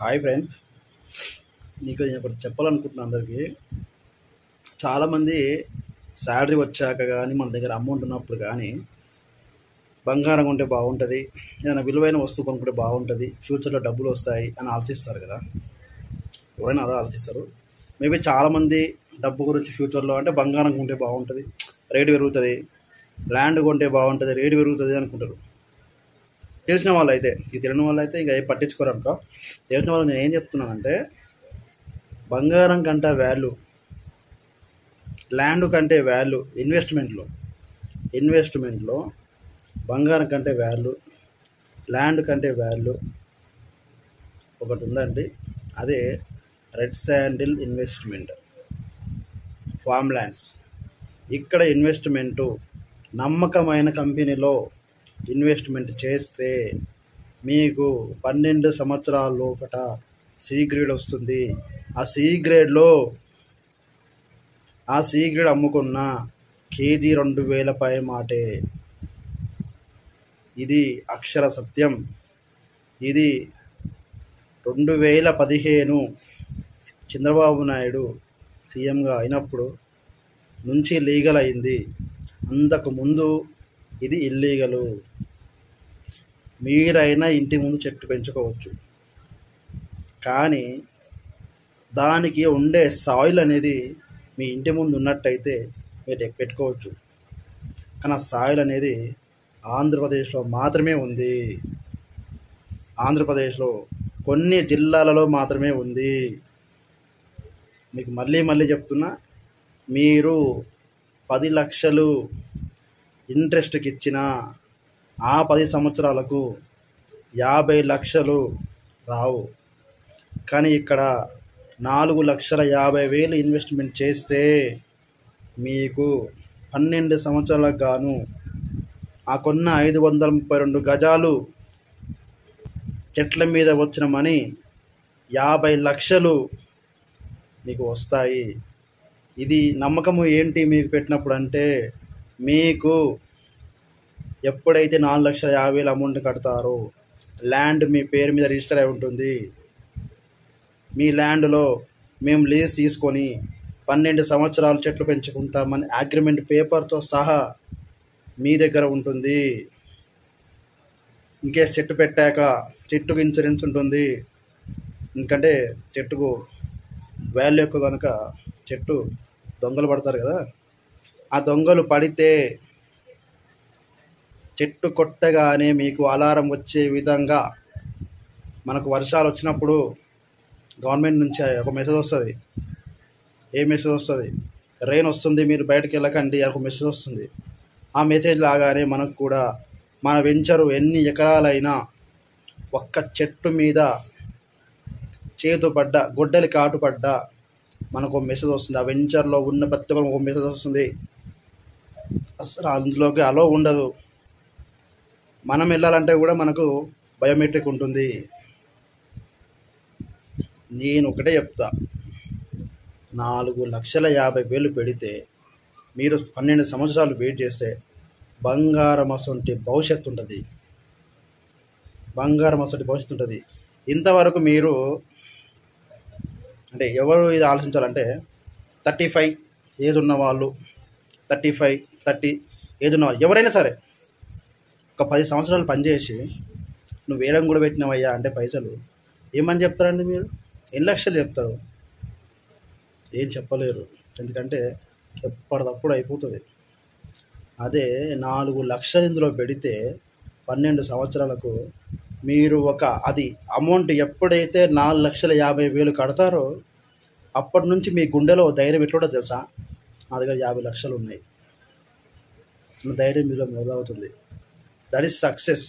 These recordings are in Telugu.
హాయ్ ఫ్రెండ్స్, నీకు నేను ఒకటి చెప్పాలనుకుంటున్నాను అందరికీ. చాలామంది శాలరీ వచ్చాక కానీ మన దగ్గర అమౌంట్ ఉన్నప్పుడు కానీ బంగారం కొంటే బాగుంటుంది, ఏదైనా విలువైన వస్తువు కొనుక్కుంటే బాగుంటుంది, ఫ్యూచర్లో డబ్బులు వస్తాయి అని ఆలోచిస్తారు కదా. ఎవరైనా అదే ఆలోచిస్తారు. మేబీ చాలామంది డబ్బు గురించి ఫ్యూచర్లో అంటే బంగారం కొంటే బాగుంటుంది, రేటు పెరుగుతుంది, ల్యాండ్ కొంటే బాగుంటుంది, రేటు పెరుగుతుంది అనుకుంటారు. తెలిసిన వాళ్ళు అయితే, ఈ తెలియని వాళ్ళు అయితే ఇంకా పట్టించుకోరు అనుకో. తెలిసిన వాళ్ళు నేను ఏం చెప్తున్నానంటే, బంగారం కంటే వాల్యూ, ల్యాండ్ కంటే వాల్యూ, ఇన్వెస్ట్మెంట్లో బంగారం కంటే వాల్యూ, ల్యాండ్ కంటే వాల్యూ ఒకటి ఉందండి. అదే red sandal investment, form lands. ఇక్కడ ఇన్వెస్ట్మెంటు నమ్మకమైన కంపెనీలో ఇన్వెస్ట్మెంట్ చేస్తే మీకు 12 సంవత్సరాల లోపట సి గ్రేడ్ వస్తుంది. ఆ సి గ్రేడ్ అమ్ముకున్న కేజీ 2000 పై మాటే. ఇది అక్షర సత్యం. ఇది 2015 చంద్రబాబు నాయుడు సీఎంగా అయినప్పుడు నుంచి లీగల్ అయింది. అంతకుముందు ఇది ఇల్లీగలు. మీరైనా ఇంటి ముందు చెట్టు పెంచుకోవచ్చు, కానీ దానికి ఉండే సాయిల్ అనేది మీ ఇంటి ముందు ఉన్నట్టయితే మీరు పెట్టుకోవచ్చు. కానీ ఆ సాయిల్ అనేది ఆంధ్రప్రదేశ్లో మాత్రమే ఉంది. ఆంధ్రప్రదేశ్లో కొన్ని జిల్లాలలో మాత్రమే ఉంది. మీకు మళ్ళీ చెప్తున్నా, మీరు 10 లక్షలు ఇంట్రెస్ట్కి ఇచ్చిన ఆ 10 సంవత్సరాలకు 50 లక్షలు రావు. కానీ ఇక్కడ 4,50,000 ఇన్వెస్ట్మెంట్ చేస్తే మీకు 12 సంవత్సరాలకు గాను ఆ కొన్న 532 గజాలు చెట్ల మీద వచ్చిన మనీ 50 లక్షలు మీకు వస్తాయి. ఇది నమ్మకము ఏంటి మీకు పెట్టినప్పుడు అంటే, మీకు ఎప్పుడైతే 4,50,000 అమౌంట్ కడతారో ల్యాండ్ మీ పేరు మీద రిజిస్టర్ అయి ఉంటుంది. మీ ల్యాండ్లో మేము లీజ్ తీసుకొని 12 సంవత్సరాలు చెట్లు పెంచుకుంటామని అగ్రిమెంట్ పేపర్తో సహా మీ దగ్గర ఉంటుంది. ఇంకేస్ చెట్టు పెట్టాక చెట్టుకు ఇన్సూరెన్స్ ఉంటుంది. ఎందుకంటే చెట్టుకు వాల్యూ ఎక్కువ కనుక చెట్టు దొంగలు పడతారు కదా. ఆ దొంగలు పడితే చెట్టు కొట్టగానే మీకు అలారం వచ్చే విధంగా, మనకు వర్షాలు వచ్చినప్పుడు గవర్నమెంట్ నుంచి ఒక మెసేజ్ వస్తుంది. ఏ మెసేజ్ వస్తుంది? రెయిన్ వస్తుంది, మీరు బయటకు వెళ్ళకండి, ఒక మెసేజ్ వస్తుంది. ఆ మెసేజ్ లాగానే మనకు కూడా మన వెంచరు ఎన్ని ఎకరాలైనా ఒక్క చెట్టు మీద చేతు పడ్డ, గొడ్డలి కాటు పడ్డ మనకు ఒక మెసేజ్ వస్తుంది. ఆ వెంచర్లో ఉన్న ప్రతి ఒక్కరికి ఒక మెసేజ్ వస్తుంది. అసలు అందులోకి అలో ఉండదు. మనం వెళ్ళాలంటే కూడా మనకు బయోమెట్రిక్ ఉంటుంది. నేను ఒకటే చెప్తా, 4,50,000 పెడితే మీరు 12 సంవత్సరాలు వెయిట్ చేస్తే బంగారం అసొంటి భవిష్యత్తు ఉంటుంది. ఇంతవరకు మీరు అంటే ఎవరు ఇది ఆలోచించాలంటే, 35 ఏజ్ ఉన్నవాళ్ళు, 35, 30 ఏజ్ ఉన్నవాళ్ళు ఎవరైనా సరే ఒక 10 సంవత్సరాలు పనిచేసి నువ్వు వేలం కూడా పెట్టినవయ్యా అంటే పైసలు ఏమని చెప్తారండి? మీరు ఎన్ని లక్షలు చెప్తారు? ఏం చెప్పలేరు. ఎందుకంటే ఎప్పటికప్పుడు అయిపోతుంది. అదే 4 లక్షలు ఇందులో పెడితే 12 సంవత్సరాలకు మీరు అది అమౌంట్ ఎప్పుడైతే 4,50,000 కడతారో అప్పటి నుంచి మీ గుండెలో ధైర్యం ఎట్లుంటుందో తెలుసా? నా దగ్గర 50 లక్షలు ఉన్నాయి, ధైర్యం మీలో మొదలవుతుంది. That is success.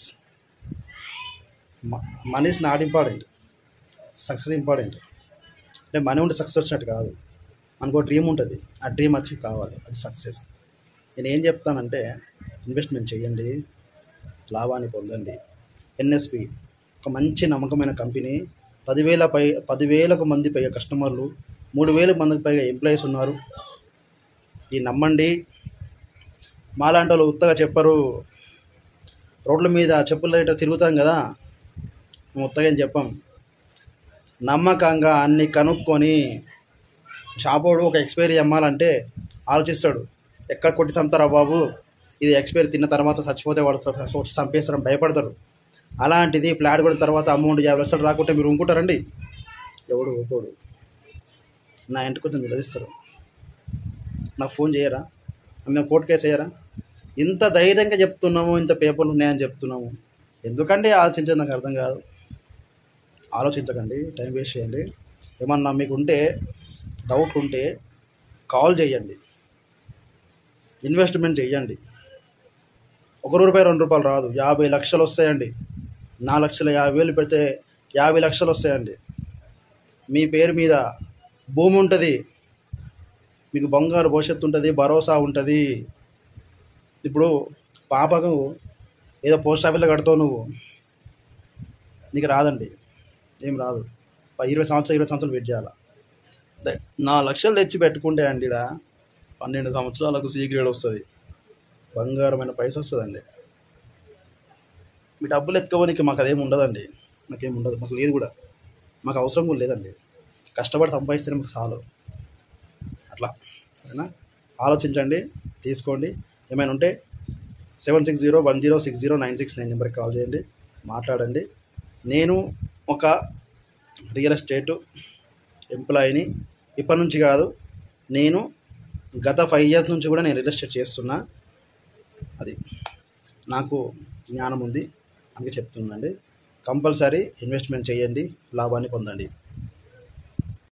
Money is not important, success important. అంటే మనీ ఉంటే సక్సెస్ వచ్చినట్టు కాదు. మనకు డ్రీమ్ ఉంటుంది, ఆ డ్రీమ్ అచీవ్ కావాలి, అది సక్సెస్. నేను ఏం చెప్తానంటే, ఇన్వెస్ట్మెంట్ చేయండి, లాభాన్ని పొందండి. ఎన్ఎస్పి ఒక మంచి నమ్మకమైన కంపెనీ. 10,000 మంది పైగా కస్టమర్లు, 3,000 మందికి పైగా ఎంప్లాయీస్ ఉన్నారు. ఇది నమ్మండి. మాలాంటి వాళ్ళు ఉత్తగా చెప్పరు. రోడ్ల మీద చెప్పుల రేట తిరుగుతాం కదా, ఉత్తగా ఏం చెప్పాం. నమ్మకంగా అన్ని కనుక్కొని షాపోడు ఒక ఎక్స్పైరీ అమ్మాలంటే ఆలోచిస్తాడు, ఎక్కడ కొట్టి చంపుతారా బాబు, ఇది ఎక్స్పైరీ తిన్న తర్వాత చచ్చిపోతే వాడు వచ్చి చంపేస్తారని భయపడతారు. అలాంటిది ఫ్లాట్ కొడిన తర్వాత అమౌంట్ 50 లక్షలు రాకుంటే మీరు ఊరుకుంటారండి? ఎవడు ఊరుకోడు. నా ఇంటికి కొంచెం నిలదీస్తారు, నాకు ఫోన్ చేయరా, మేము కోర్టు కేసు వేయరా? ఇంత ధైర్యంగా చెప్తున్నాము, ఇంత పేపర్లు ఉన్నాయని చెప్తున్నాము, ఎందుకండి ఆలోచించేది నాకు అర్థం కాదు. ఆలోచించకండి, టైం వేస్ట్ చేయండి. ఏమన్నా మీకు ఉంటే డౌట్లు ఉంటే కాల్ చేయండి, ఇన్వెస్ట్మెంట్ చేయండి. ₹1 ₹2 రాదు, 50 లక్షలు వస్తాయండి. 4,50,000 పెడితే 50 లక్షలు వస్తాయండి. మీ పేరు మీద భూమి ఉంటుంది, మీకు బంగారు భవిష్యత్తు ఉంటుంది, భరోసా ఉంటుంది. ఇప్పుడు పాపకు ఏదో పోస్ట్ ఆఫీస్లో కడతావు నువ్వు, నీకు రాదండి, ఏం రాదు. 20 సంవత్సరాలు వెయిట్ చేయాలి. 4 లక్షలు తెచ్చి పెట్టుకుంటే అండి, 12 సంవత్సరాలకు C గ్రేడ్ వస్తుంది, బంగారమైన పైస వస్తుందండి. మీ డబ్బులు ఎత్తుకోవడానికి మాకు అదేమి ఉండదండి, మాకేమి ఉండదు, మాకు లేదు కూడా, మాకు అవసరం కూడా లేదండి. కష్టపడి సంపాదిస్తేనే మాకు చాలు. అట్లా అయినా ఆలోచించండి, తీసుకోండి. ఏమైనా ఉంటే 7601060969 నెంబర్కి కాల్ చేయండి, మాట్లాడండి. నేను ఒక రియల్ ఎస్టేట్ ఎంప్లాయీని, ఇప్పటి నుంచి కాదు, నేను గత 5 years నుంచి కూడా నేను రియల్ ఎస్టేట్ చేస్తున్నా. అది నాకు జ్ఞానం ఉంది అందుకే చెప్తున్నానండి. కంపల్సరీ ఇన్వెస్ట్మెంట్ చేయండి, లాభాన్ని పొందండి.